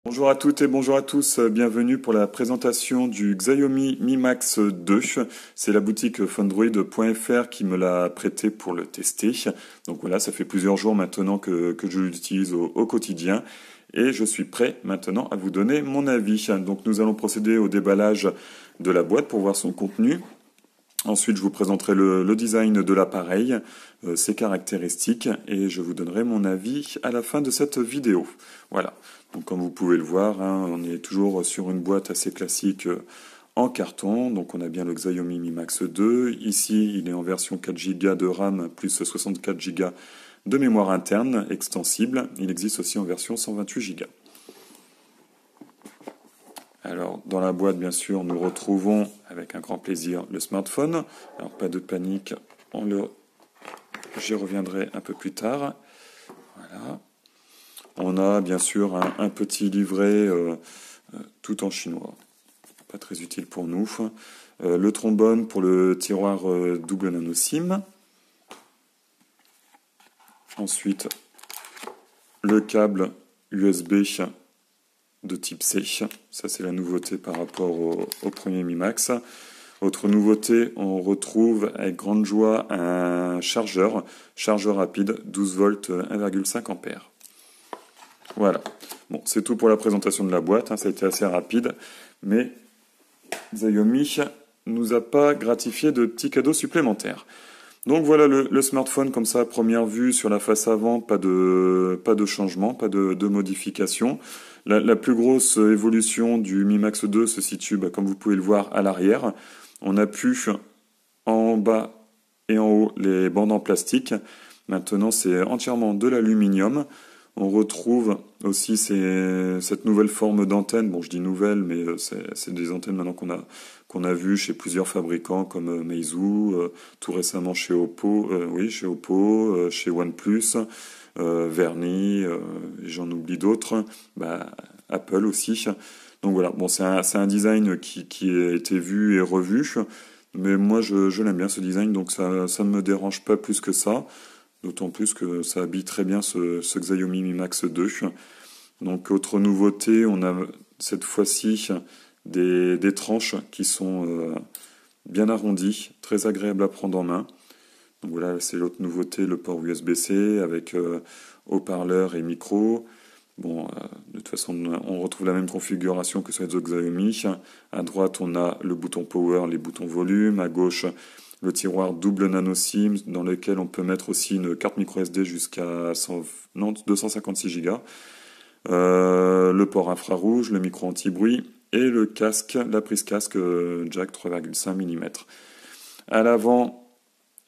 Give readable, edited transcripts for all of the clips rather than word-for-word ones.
Bonjour à toutes et bonjour à tous, bienvenue pour la présentation du Xiaomi Mi Max 2. C'est la boutique Fundroid.fr qui me l'a prêté pour le tester. Donc voilà, ça fait plusieurs jours maintenant que je l'utilise au quotidien et je suis prêt maintenant à vous donner mon avis. Donc nous allons procéder au déballage de la boîte pour voir son contenu. Ensuite, je vous présenterai le design de l'appareil, ses caractéristiques, et je vous donnerai mon avis à la fin de cette vidéo. Voilà. Donc, comme vous pouvez le voir, on est toujours sur une boîte assez classique en carton. Donc, on a bien le Xiaomi Mi Max 2. Ici, il est en version 4 Go de RAM plus 64 Go de mémoire interne extensible. Il existe aussi en version 128 Go. Alors, dans la boîte, bien sûr, nous retrouvons avec un grand plaisir le smartphone. Alors, pas de panique, j'y reviendrai un peu plus tard. Voilà. On a bien sûr un petit livret tout en chinois, pas très utile pour nous. Le trombone pour le tiroir double nano SIM. Ensuite, le câble USB de type C. Ça, c'est la nouveauté par rapport au premier Mi Max. Autre nouveauté, on retrouve avec grande joie un chargeur rapide, 12 volts, 1,5 ampères. Voilà. Bon, c'est tout pour la présentation de la boîte. Ça a été assez rapide, mais Xiaomi nous a pas gratifié de petits cadeaux supplémentaires. Donc voilà le smartphone comme ça à première vue sur la face avant, pas de changement, pas de modification. La plus grosse évolution du Mi Max 2 se situe, comme vous pouvez le voir, à l'arrière. On a pu en bas et en haut les bandes en plastique. Maintenant c'est entièrement de l'aluminium. On retrouve aussi cette nouvelle forme d'antenne. Bon, je dis nouvelle, mais c'est des antennes maintenant qu'on a vues chez plusieurs fabricants comme Meizu, tout récemment chez Oppo, chez OnePlus, Verny, j'en oublie d'autres, Apple aussi. Donc voilà, bon, c'est un design qui a été vu et revu, mais moi je l'aime bien ce design, donc ça ne me dérange pas plus que ça. D'autant plus que ça habille très bien ce Xiaomi Mi Max 2. Donc, autre nouveauté, on a cette fois-ci des tranches qui sont bien arrondies, très agréables à prendre en main. Donc voilà, c'est l'autre nouveauté, le port USB-C avec haut-parleur et micro. Bon, de toute façon, on retrouve la même configuration que sur les autres Xiaomi. À droite, on a le bouton Power, les boutons volume. À gauche, le tiroir double nano SIM dans lequel on peut mettre aussi une carte micro SD jusqu'à 256 Go. Le port infrarouge, le micro anti-bruit et le casque, la prise casque jack 3,5 mm. À l'avant,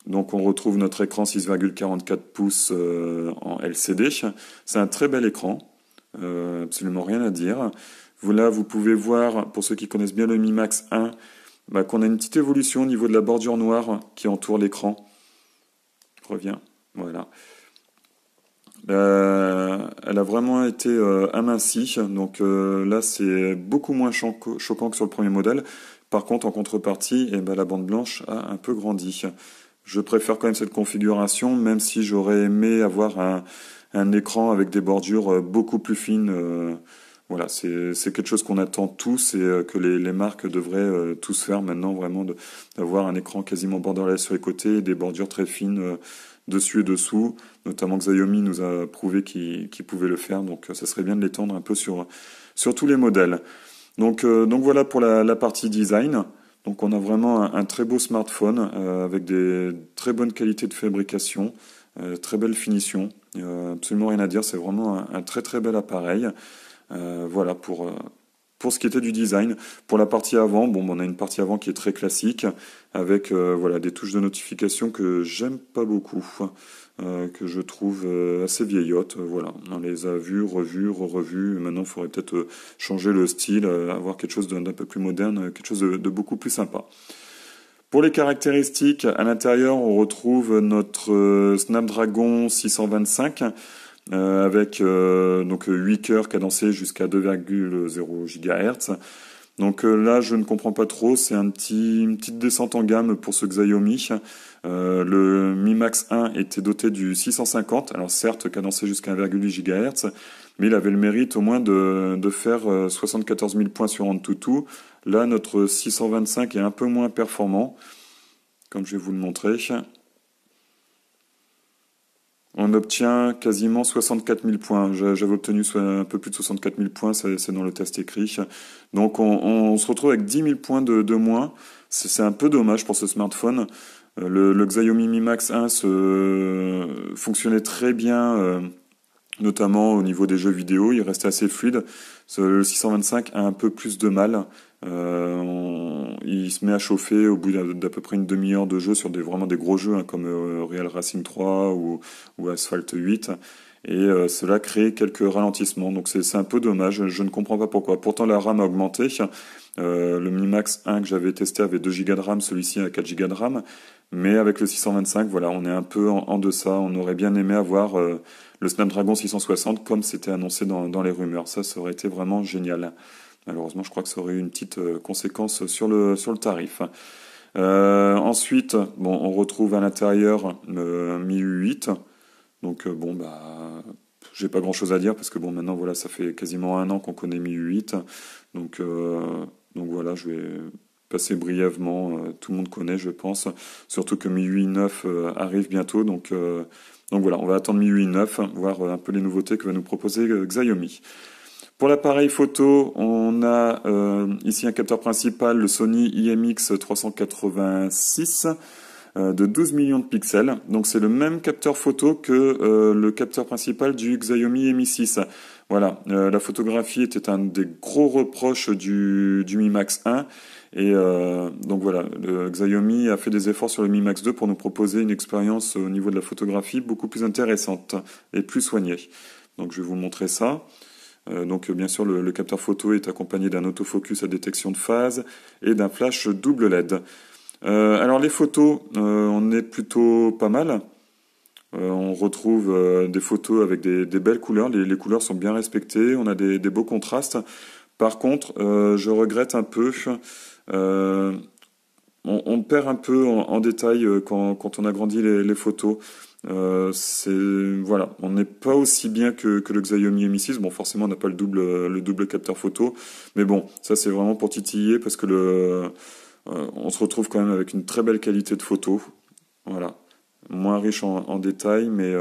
donc on retrouve notre écran 6,44 pouces en LCD. C'est un très bel écran, absolument rien à dire. Là, vous pouvez voir, pour ceux qui connaissent bien le Mi Max 1, qu'on a une petite évolution au niveau de la bordure noire qui entoure l'écran. Je reviens, voilà. Elle a vraiment été amincie, donc là c'est beaucoup moins choquant que sur le premier modèle. Par contre, en contrepartie, la bande blanche a un peu grandi. Je préfère quand même cette configuration, même si j'aurais aimé avoir un écran avec des bordures beaucoup plus fines. Voilà, c'est quelque chose qu'on attend tous et que les marques devraient tous faire maintenant, vraiment, d'avoir un écran quasiment borderless sur les côtés et des bordures très fines dessus et dessous. Notamment Xiaomi nous a prouvé qu'il pouvait le faire, donc ça serait bien de l'étendre un peu sur tous les modèles. Donc voilà pour la partie design. Donc on a vraiment un très beau smartphone avec des très bonnes qualités de fabrication, très belle finition. Absolument rien à dire, c'est vraiment un très très bel appareil. Voilà pour ce qui était du design. Pour la partie avant, on a une partie avant qui est très classique avec des touches de notification que j'aime pas beaucoup, que je trouve assez vieillottes. Voilà, on les a vues, revues, re-revues. Maintenant, il faudrait peut-être changer le style, avoir quelque chose d'un peu plus moderne, quelque chose de beaucoup plus sympa. Pour les caractéristiques, à l'intérieur, on retrouve notre Snapdragon 625. Avec donc 8 cœurs cadencés jusqu'à 2,0 GHz. Donc là, je ne comprends pas trop. C'est une petite descente en gamme pour ce Xiaomi. Le Mi Max 1 était doté du 650. Alors certes, cadencé jusqu'à 1,8 GHz, mais il avait le mérite au moins de faire 74 000 points sur AnTuTu. Là, notre 625 est un peu moins performant, comme je vais vous le montrer. On obtient quasiment 64 000 points. J'avais obtenu un peu plus de 64 000 points, c'est dans le test écrit. Donc on se retrouve avec 10 000 points de moins. C'est un peu dommage pour ce smartphone. Le Xiaomi Mi Max 1 fonctionnait très bien, notamment au niveau des jeux vidéo. Il restait assez fluide. Le 625 a un peu plus de mal. Il se met à chauffer au bout d'à peu près une demi-heure de jeu sur vraiment des gros jeux, hein, comme Real Racing 3 ou Asphalt 8. Et cela crée quelques ralentissements. Donc c'est un peu dommage. Je ne comprends pas pourquoi. Pourtant la RAM a augmenté. Le Mi Max 1 que j'avais testé avait 2 Go de RAM, celui-ci a 4 Go de RAM. Mais avec le 625, voilà, on est un peu en deçà. On aurait bien aimé avoir le Snapdragon 660 comme c'était annoncé dans les rumeurs. Ça aurait été vraiment génial. Malheureusement, je crois que ça aurait eu une petite conséquence sur le tarif. Ensuite, bon, on retrouve à l'intérieur le Mi U8. Donc bon, bah, j'ai pas grand-chose à dire parce que bon, maintenant voilà, ça fait quasiment un an qu'on connaît Mi U8. Donc voilà, je vais passer brièvement. Tout le monde connaît, je pense. Surtout que Mi UI 9 arrive bientôt. Donc voilà, on va attendre Mi UI 9, voir un peu les nouveautés que va nous proposer Xiaomi. Pour l'appareil photo, on a ici un capteur principal, le Sony IMX 386 de 12 millions de pixels. Donc c'est le même capteur photo que le capteur principal du Xiaomi Mi 6. Voilà, la photographie était un des gros reproches du Mi Max 1. Et donc voilà, le Xiaomi a fait des efforts sur le Mi Max 2 pour nous proposer une expérience au niveau de la photographie beaucoup plus intéressante et plus soignée. Donc je vais vous montrer ça. Donc bien sûr le capteur photo est accompagné d'un autofocus à détection de phase et d'un flash double LED. Alors les photos, on est plutôt pas mal. On retrouve des photos avec des belles couleurs, les couleurs sont bien respectées, on a des beaux contrastes. Par contre, je regrette un peu, on perd un peu en détail quand on agrandit les photos. Voilà, on n'est pas aussi bien que le Xiaomi Mi 6. Bon, forcément, on n'a pas le double capteur photo, mais bon, ça c'est vraiment pour titiller parce que on se retrouve quand même avec une très belle qualité de photo. Voilà, moins riche en détails, mais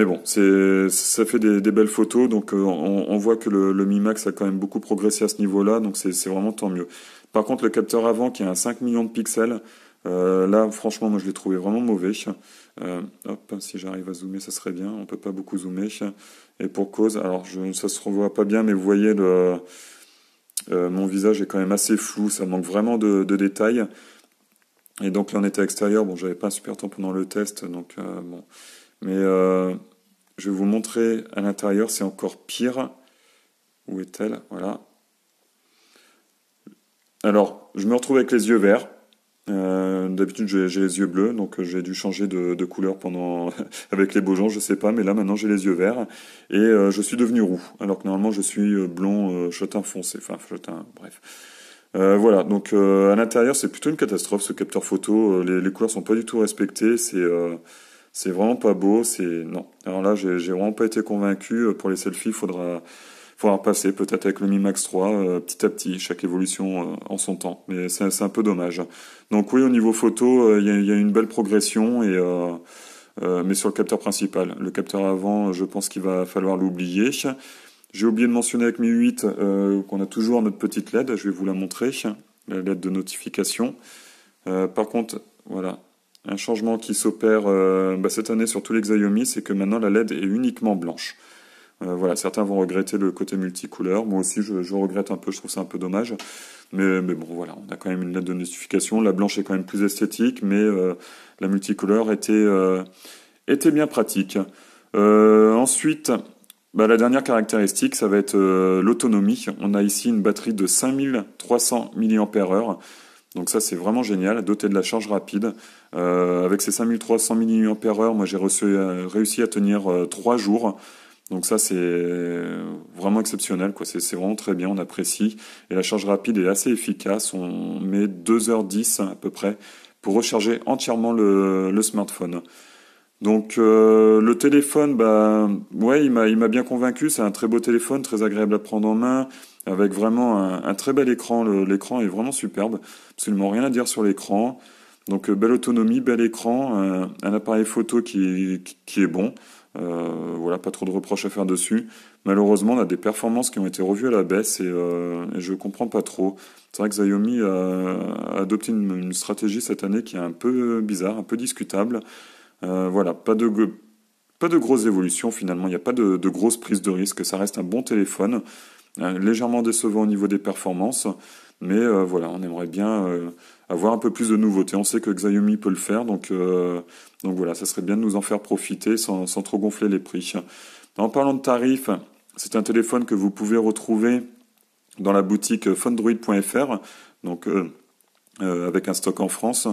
bon, ça fait des belles photos, donc on voit que le Mi Max a quand même beaucoup progressé à ce niveau-là, donc c'est vraiment tant mieux. Par contre, le capteur avant qui a un 5 millions de pixels. Là, franchement, moi je l'ai trouvé vraiment mauvais. Hop, si j'arrive à zoomer, ça serait bien. On peut pas beaucoup zoomer. Et pour cause, alors ça se revoit pas bien, mais vous voyez, mon visage est quand même assez flou. Ça manque vraiment de détails. Et donc là, on était à l'extérieur. Bon, j'avais pas un super temps pendant le test, donc bon. Mais je vais vous montrer à l'intérieur, c'est encore pire. Où est-elle? Voilà. Alors, je me retrouve avec les yeux verts. D'habitude j'ai les yeux bleus, donc j'ai dû changer de couleur pendant avec les beaux jours, je sais pas, mais là maintenant j'ai les yeux verts et je suis devenu roux, alors que normalement je suis blond châtain foncé, enfin châtain, bref. Voilà, donc à l'intérieur c'est plutôt une catastrophe ce capteur photo, les couleurs sont pas du tout respectées, c'est vraiment pas beau, non. Alors là j'ai vraiment pas été convaincu. Pour les selfies faudra passer peut-être avec le Mi Max 3 petit à petit, chaque évolution en son temps. Mais c'est un peu dommage. Donc oui, au niveau photo, il y a une belle progression, mais sur le capteur principal. Le capteur avant, je pense qu'il va falloir l'oublier. J'ai oublié de mentionner avec Mi 8 qu'on a toujours notre petite LED, je vais vous la montrer, la LED de notification. Par contre, voilà, un changement qui s'opère cette année sur tous les Xiaomi, c'est que maintenant la LED est uniquement blanche. Voilà, certains vont regretter le côté multicouleur. Moi aussi, je regrette un peu. Je trouve ça un peu dommage. Mais bon, voilà, on a quand même une LED de notification. La blanche est quand même plus esthétique, mais la multicouleur était bien pratique. Ensuite, la dernière caractéristique, ça va être l'autonomie. On a ici une batterie de 5300 mAh. Donc ça, c'est vraiment génial, doté de la charge rapide. Avec ces 5300 mAh, moi j'ai réussi à tenir 3 jours. Donc ça, c'est vraiment vraiment exceptionnel, quoi. C'est vraiment très bien, on apprécie. Et la charge rapide est assez efficace. On met 2h10 à peu près pour recharger entièrement le smartphone. Donc le téléphone, bah ouais, il m'a bien convaincu. C'est un très beau téléphone, très agréable à prendre en main, avec vraiment un très bel écran. L'écran est vraiment superbe, absolument rien à dire sur l'écran. Donc belle autonomie, bel écran, un appareil photo qui est bon. Voilà, pas trop de reproches à faire dessus. Malheureusement, on a des performances qui ont été revues à la baisse et je comprends pas trop. C'est vrai que Xiaomi a adopté une stratégie cette année qui est un peu bizarre, un peu discutable. Voilà, pas de grosses évolutions finalement, il n'y a pas de grosses prises de risque, ça reste un bon téléphone, légèrement décevant au niveau des performances, mais voilà, on aimerait bien avoir un peu plus de nouveautés. On sait que Xiaomi peut le faire, donc voilà, ça serait bien de nous en faire profiter sans trop gonfler les prix. En parlant de tarifs, c'est un téléphone que vous pouvez retrouver dans la boutique phonedroid.fr, donc avec un stock en France.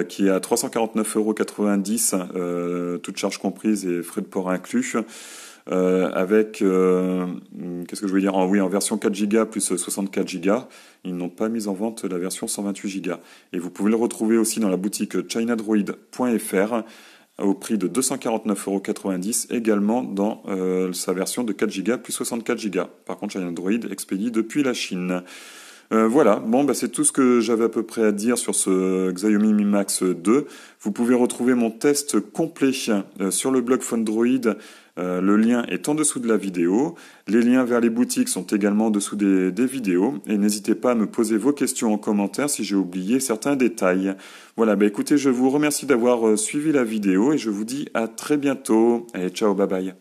Qui est à 349,90 €, toutes charges comprises et frais de port inclus, avec, qu'est-ce que je veux dire, oui, en version 4 Go plus 64 Go. Ils n'ont pas mis en vente la version 128 Go. Et vous pouvez le retrouver aussi dans la boutique chinadroid.fr au prix de 249,90 €, également dans sa version de 4 Go plus 64 Go. Par contre, Chinadroid expédie depuis la Chine. Voilà, bon, bah, c'est tout ce que j'avais à peu près à dire sur ce Xiaomi Mi Max 2. Vous pouvez retrouver mon test complet sur le blog Phonedroid. Le lien est en dessous de la vidéo. Les liens vers les boutiques sont également en dessous des vidéos. Et n'hésitez pas à me poser vos questions en commentaire si j'ai oublié certains détails. Voilà, bah écoutez, je vous remercie d'avoir suivi la vidéo et je vous dis à très bientôt. Allez, ciao, bye bye.